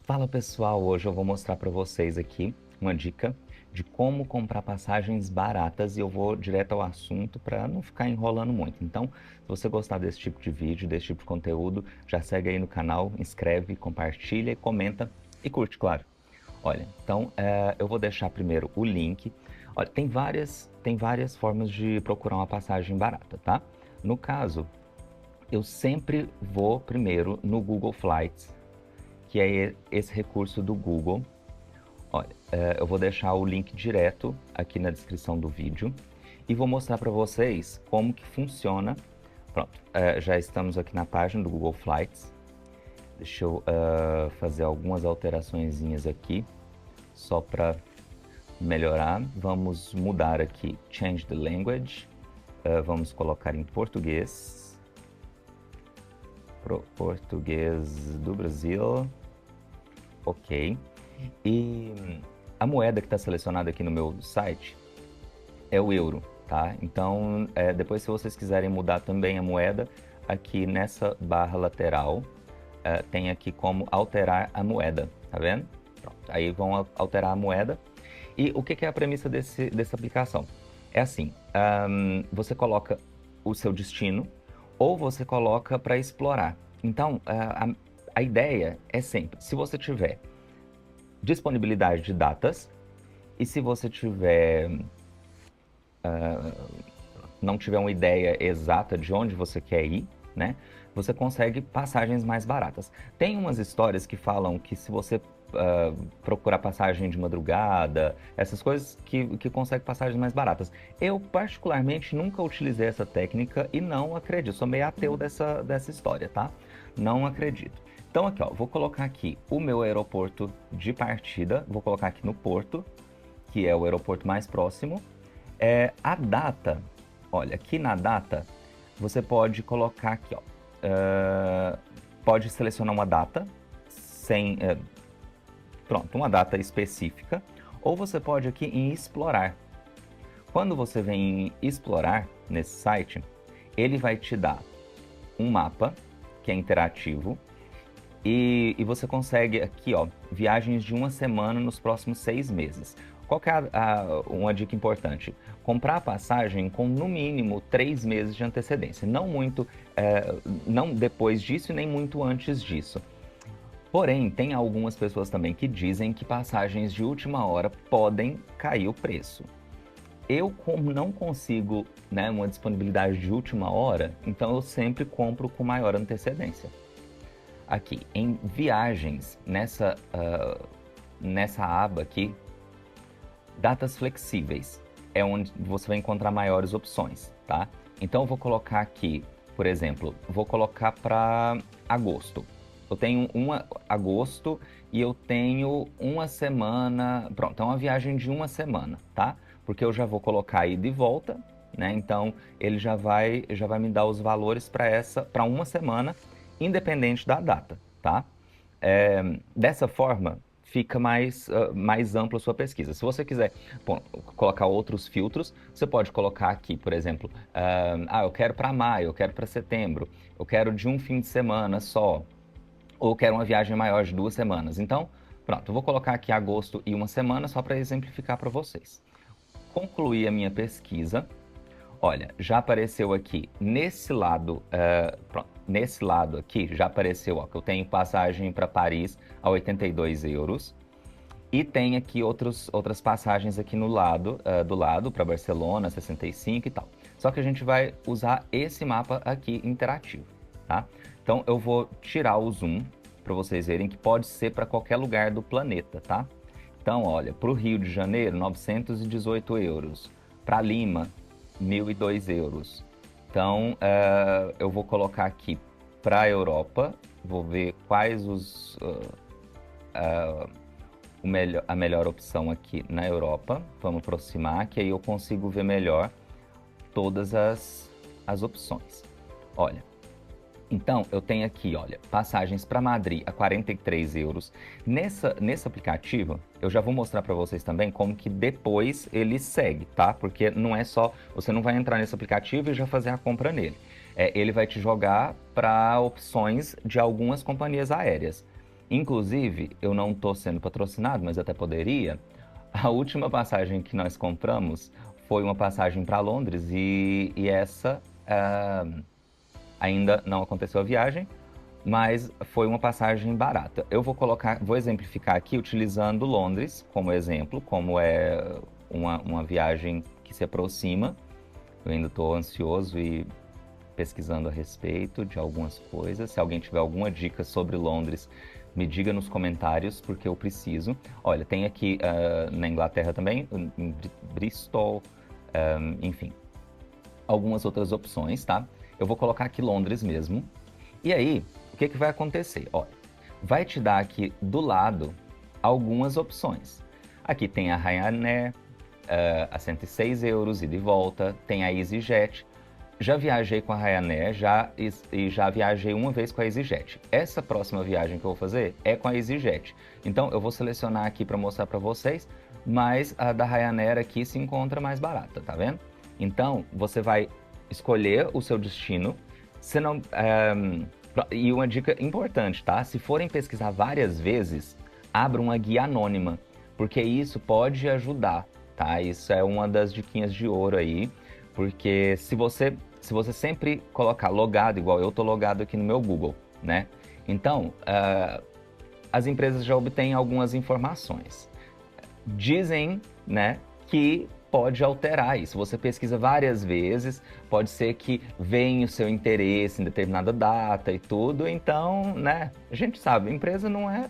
Fala pessoal, hoje eu vou mostrar para vocês aqui uma dica de como comprar passagens baratas e eu vou direto ao assunto para não ficar enrolando muito. Então, se você gostar desse tipo de vídeo, desse tipo de conteúdo, já segue aí no canal, inscreve, compartilha, comenta e curte, claro. Olha, então eu vou deixar primeiro o link. Olha, tem várias formas de procurar uma passagem barata, tá? No caso, eu sempre vou primeiro no Google Flights, que é esse recurso do Google. Olha, eu vou deixar o link direto aqui na descrição do vídeo e vou mostrar para vocês como que funciona. Pronto, já estamos aqui na página do Google Flights. Deixa eu fazer algumas alteraçõezinhas aqui, só para melhorar. Vamos mudar aqui, change the language. Vamos colocar em português. Português do Brasil. Ok. E a moeda que está selecionada aqui no meu site é o euro, tá? Então, depois se vocês quiserem mudar também a moeda, aqui nessa barra lateral, tem aqui como alterar a moeda, tá vendo? Pronto, aí vão alterar a moeda. E o que é a premissa dessa aplicação? É assim, você coloca o seu destino ou você coloca para explorar. Então, a ideia é sempre, se você tiver disponibilidade de datas e se você não tiver uma ideia exata de onde você quer ir, né, você consegue passagens mais baratas. Tem umas histórias que falam que se você procurar passagem de madrugada, essas coisas que consegue passagens mais baratas. Eu, particularmente, nunca utilizei essa técnica e não acredito. Sou meio ateu dessa história, tá? Não acredito. Então, aqui, ó, vou colocar aqui o meu aeroporto de partida. Vou colocar aqui no Porto, que é o aeroporto mais próximo. A data, olha, aqui na data, você pode colocar aqui, ó. Pode selecionar uma data sem... pronto, uma data específica. Ou você pode aqui em explorar. Quando você vem em explorar nesse site, ele vai te dar um mapa que é interativo e você consegue aqui, ó, viagens de uma semana nos próximos 6 meses. Qual que é uma dica importante? Comprar a passagem com no mínimo 3 meses de antecedência. Não muito, não depois disso e nem muito antes disso. Porém, tem algumas pessoas também que dizem que passagens de última hora podem cair o preço. Eu, como não consigo, né, uma disponibilidade de última hora, então eu sempre compro com maior antecedência. Aqui, em viagens, nessa aba aqui, datas flexíveis, é onde você vai encontrar maiores opções, tá? Então eu vou colocar aqui, por exemplo, vou colocar para agosto. Eu tenho agosto e eu tenho uma semana, pronto, é uma viagem de uma semana, tá? Porque eu já vou colocar ida e volta, né? Então ele já vai me dar os valores para uma semana, independente da data, tá? Dessa forma, fica mais ampla a sua pesquisa. Se você quiser colocar outros filtros, você pode colocar aqui, por exemplo, eu quero para maio, eu quero para setembro, eu quero de um fim de semana só, ou quero uma viagem maior de 2 semanas. Então, pronto, eu vou colocar aqui agosto e uma semana só para exemplificar para vocês. Concluí a minha pesquisa. Olha, já apareceu aqui nesse lado, pronto, nesse lado aqui já apareceu, ó, que eu tenho passagem para Paris a 82 euros e tem aqui outras passagens aqui no lado, do lado para Barcelona, 65 e tal. Só que a gente vai usar esse mapa aqui interativo, tá? Então eu vou tirar o zoom para vocês verem que pode ser para qualquer lugar do planeta, tá? Então, olha, para o Rio de Janeiro, 918 euros. Para Lima, 1.002 euros. Então, eu vou colocar aqui para a Europa, vou ver quais a melhor opção aqui na Europa. Vamos aproximar, que aí eu consigo ver melhor todas as opções. Olha, então eu tenho aqui, olha, passagens para Madrid a 43 euros. Nesse aplicativo, eu já vou mostrar para vocês também como que depois ele segue, tá? Porque não é só, você não vai entrar nesse aplicativo e já fazer a compra nele. Ele vai te jogar para opções de algumas companhias aéreas. Inclusive, eu não estou sendo patrocinado, mas até poderia. A última passagem que nós compramos foi uma passagem para Londres e essa ainda não aconteceu a viagem, mas foi uma passagem barata. Eu vou exemplificar aqui utilizando Londres como exemplo, como é uma viagem que se aproxima. Eu ainda estou ansioso e pesquisando a respeito de algumas coisas. Se alguém tiver alguma dica sobre Londres, me diga nos comentários, porque eu preciso. Olha, tem aqui na Inglaterra também, em Bristol, enfim, algumas outras opções, tá? Eu vou colocar aqui Londres mesmo. E aí, o que vai acontecer? Olha, vai te dar aqui do lado algumas opções. Aqui tem a Ryanair, a 106 euros, ida e volta, tem a EasyJet. Já viajei com a Ryanair e já viajei uma vez com a EasyJet. Essa próxima viagem que eu vou fazer é com a EasyJet. Então eu vou selecionar aqui para mostrar para vocês, mas a da Ryanair aqui se encontra mais barata, tá vendo? Então você vai escolher o seu destino. Você não, e uma dica importante, tá? Se forem pesquisar várias vezes, abra uma guia anônima, porque isso pode ajudar, tá? Isso é uma das diquinhas de ouro aí, porque se você sempre colocar logado, igual eu tô logado aqui no meu Google, né? Então, as empresas já obtêm algumas informações. Dizem, né, que pode alterar isso. Você pesquisa várias vezes, pode ser que venha o seu interesse em determinada data e tudo, então, né, a gente sabe, a empresa não é...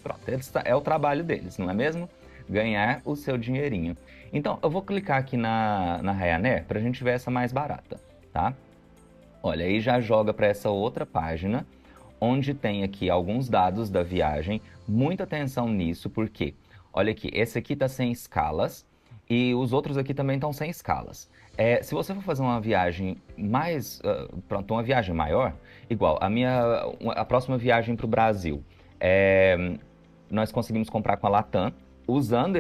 Pronto, é o trabalho deles, não é mesmo? Ganhar o seu dinheirinho. Então, eu vou clicar aqui na Ryanair para a gente ver essa mais barata, tá? Olha, aí já joga para essa outra página, onde tem aqui alguns dados da viagem. Muita atenção nisso, porque, olha aqui, esse aqui está sem escalas e os outros aqui também estão sem escalas. Se você for fazer uma viagem pronto, uma viagem maior, igual a próxima viagem para o Brasil, nós conseguimos comprar com a Latam, usando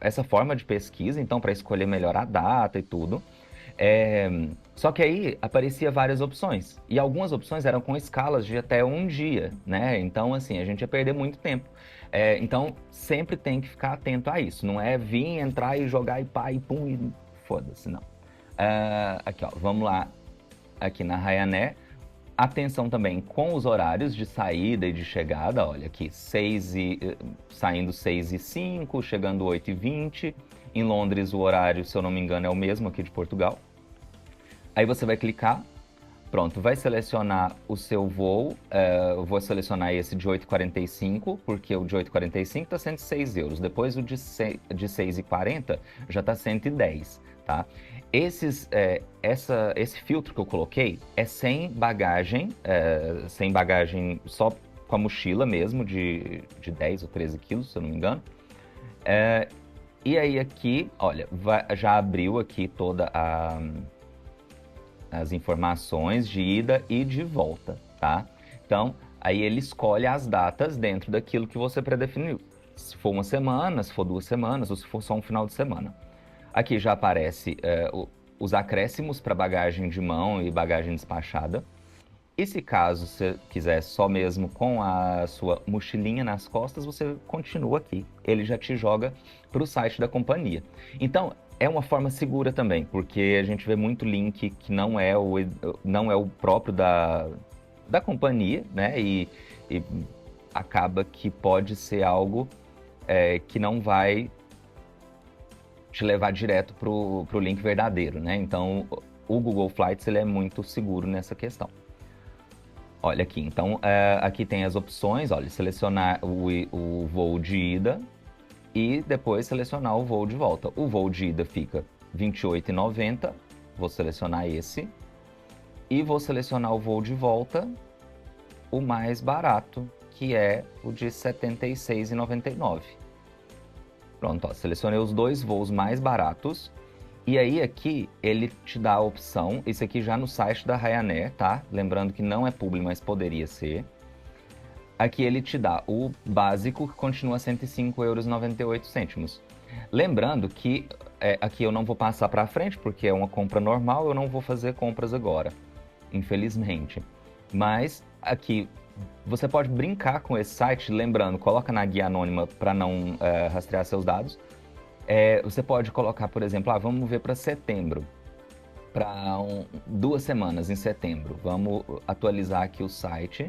essa forma de pesquisa, então, para escolher melhor a data e tudo. Só que aí aparecia várias opções. E algumas opções eram com escalas de até um dia, né? Então, assim, a gente ia perder muito tempo. Então, sempre tem que ficar atento a isso. Não é vir, entrar e jogar e pá, e pum, e foda-se, não. Aqui, ó, vamos lá. Aqui na Ryanair. Atenção também com os horários de saída e de chegada. Olha aqui, saindo 6h05, chegando 8h20. Em Londres, o horário, se eu não me engano, é o mesmo aqui de Portugal. Aí você vai clicar, pronto, vai selecionar o seu voo. Eu vou selecionar esse de 8h45, porque o de 8h45 está 106 euros. Depois o de 6h40 já está 110, tá? Esse filtro que eu coloquei é sem bagagem só com a mochila mesmo, de 10 ou 13 quilos, se eu não me engano. E aí aqui, olha, já abriu aqui toda as informações de ida e de volta, tá? Então, aí ele escolhe as datas dentro daquilo que você predefiniu. Se for uma semana, se for 2 semanas, ou se for só um final de semana. Aqui já aparece os acréscimos para bagagem de mão e bagagem despachada. E se caso você quiser só mesmo com a sua mochilinha nas costas, você continua aqui. Ele já te joga para o site da companhia. Então, é uma forma segura também, porque a gente vê muito link que não é o próprio da companhia, né? E acaba que pode ser algo que não vai te levar direto para o link verdadeiro, né? Então, o Google Flights ele é muito seguro nessa questão. Olha aqui, então aqui tem as opções, olha, selecionar o voo de ida e depois selecionar o voo de volta. O voo de ida fica R$ 28,90, vou selecionar esse. E vou selecionar o voo de volta, o mais barato, que é o de R$ 76,99. Pronto, ó, selecionei os dois voos mais baratos. E aí aqui ele te dá a opção, isso aqui já no site da Ryanair, tá? Lembrando que não é publi, mas poderia ser. Aqui ele te dá o básico, que continua R$ 105,98 euros. Lembrando que aqui eu não vou passar para frente, porque é uma compra normal, eu não vou fazer compras agora, infelizmente. Mas aqui Você pode brincar com esse site, lembrando, coloca na guia anônima para não rastrear seus dados. Você pode colocar, por exemplo, vamos ver para setembro, para 2 semanas em setembro. Vamos atualizar aqui o site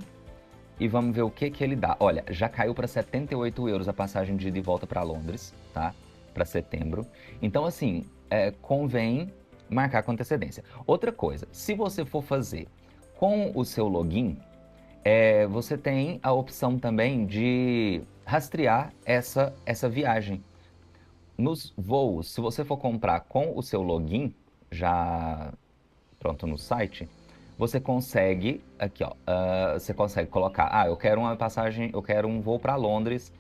e vamos ver o que que ele dá. Olha, já caiu para 78 euros a passagem de ida e volta para Londres, tá? Para setembro. Então, assim, convém marcar com antecedência. Outra coisa, se você for fazer com o seu login, você tem a opção também de rastrear essa viagem. Nos voos, se você for comprar com o seu login, já pronto no site, você consegue, aqui ó, você consegue colocar, eu quero uma passagem, eu quero um voo para Londres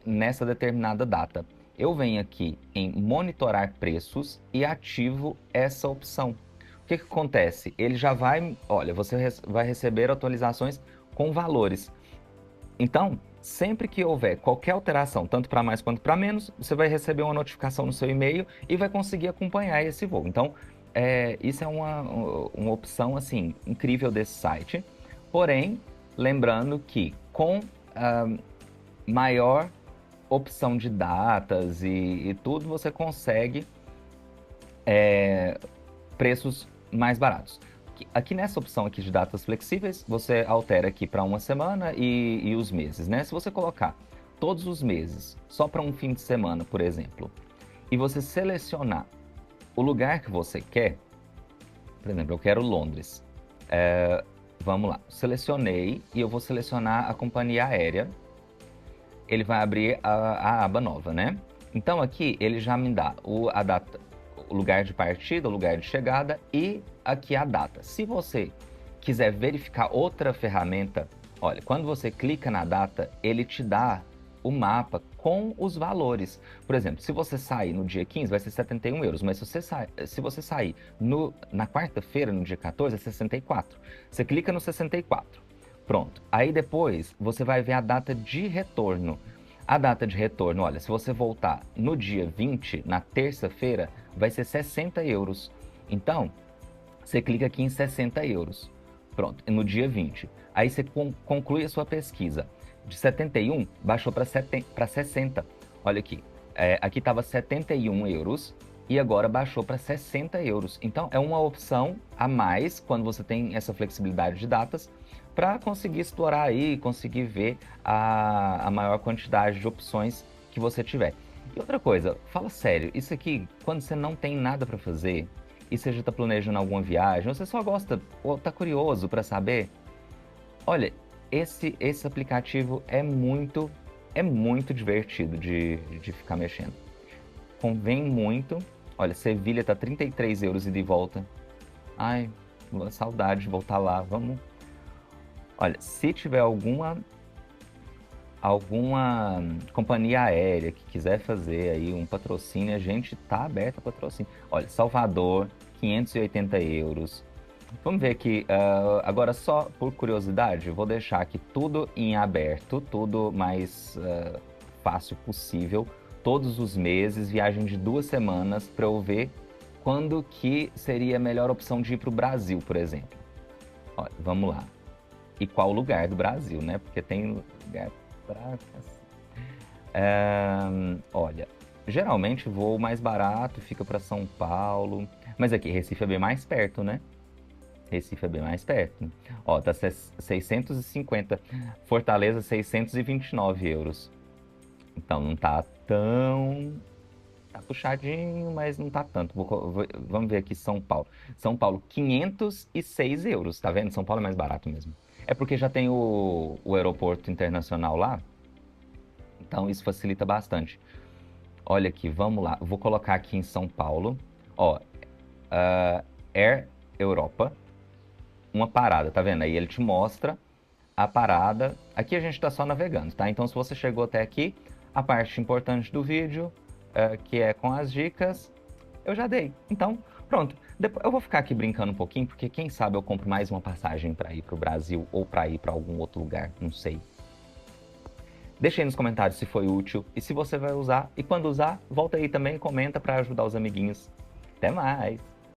nessa determinada data. Eu venho aqui em monitorar preços e ativo essa opção. O que que acontece? Ele já vai, olha, você vai receber atualizações com valores. Então, sempre que houver qualquer alteração, tanto para mais quanto para menos, você vai receber uma notificação no seu e-mail e vai conseguir acompanhar esse voo. Então, isso é uma opção assim incrível desse site. Porém, lembrando que com maior opção de datas e tudo, você consegue preços mais baratos. Aqui nessa opção aqui de datas flexíveis, você altera aqui para uma semana e os meses, né? Se você colocar todos os meses só para um fim de semana, por exemplo, e você selecionar o lugar que você quer, por exemplo, eu quero Londres. Vamos lá, selecionei e eu vou selecionar a companhia aérea. Ele vai abrir a aba nova, né? Então aqui ele já me dá a data, o lugar de partida, o lugar de chegada e aqui a data. Se você quiser verificar outra ferramenta, olha, quando você clica na data, ele te dá o mapa com os valores. Por exemplo, se você sair no dia 15, vai ser 71 euros, mas se você sair na quarta-feira, no dia 14, é 64. Você clica no 64. Pronto. Aí depois você vai ver a data de retorno. A data de retorno, olha, se você voltar no dia 20, na terça-feira, vai ser 60 euros. Então, você clica aqui em 60 euros. Pronto, no dia 20. Aí você conclui a sua pesquisa. De 71, baixou para 60. Olha aqui. Aqui estava 71 euros e agora baixou para 60 euros. Então, é uma opção a mais quando você tem essa flexibilidade de datas para conseguir explorar aí, conseguir ver a maior quantidade de opções que você tiver. E outra coisa, fala sério, isso aqui, quando você não tem nada para fazer, e você já está planejando alguma viagem, ou você só gosta, ou está curioso para saber, olha, esse aplicativo é muito divertido de ficar mexendo. Convém muito. Olha, Sevilha tá 33 euros ida e de volta. Ai, saudade de voltar lá. Vamos. Olha, se tiver alguma companhia aérea que quiser fazer aí um patrocínio, a gente tá aberto a patrocínio. Olha, Salvador, 580 euros. Vamos ver aqui, agora só por curiosidade, vou deixar aqui tudo em aberto, tudo mais fácil possível, todos os meses, viagem de 2 semanas, para eu ver quando que seria a melhor opção de ir para o Brasil, por exemplo. Olha, vamos lá. E qual lugar do Brasil, né? Porque tem lugar pra... olha, geralmente voo mais barato, fica para São Paulo, mas aqui Recife é bem mais perto, né? Recife é bem mais perto. Ó, tá 650. Fortaleza, 629 euros. Então não tá tão. Tá puxadinho, mas não tá tanto. Vamos ver aqui São Paulo. São Paulo, 506 euros. Tá vendo? São Paulo é mais barato mesmo. É porque já tem o aeroporto internacional lá. Então isso facilita bastante. Olha aqui, vamos lá. Vou colocar aqui em São Paulo. Ó, Air Europa. Uma parada, tá vendo? Aí ele te mostra a parada. Aqui a gente tá só navegando, tá? Então se você chegou até aqui, a parte importante do vídeo, que é com as dicas, eu já dei. Então, pronto. Depois, eu vou ficar aqui brincando um pouquinho, porque quem sabe eu compro mais uma passagem para ir pro Brasil ou para ir para algum outro lugar, não sei. Deixa aí nos comentários se foi útil e se você vai usar. E quando usar, volta aí também e comenta para ajudar os amiguinhos. Até mais!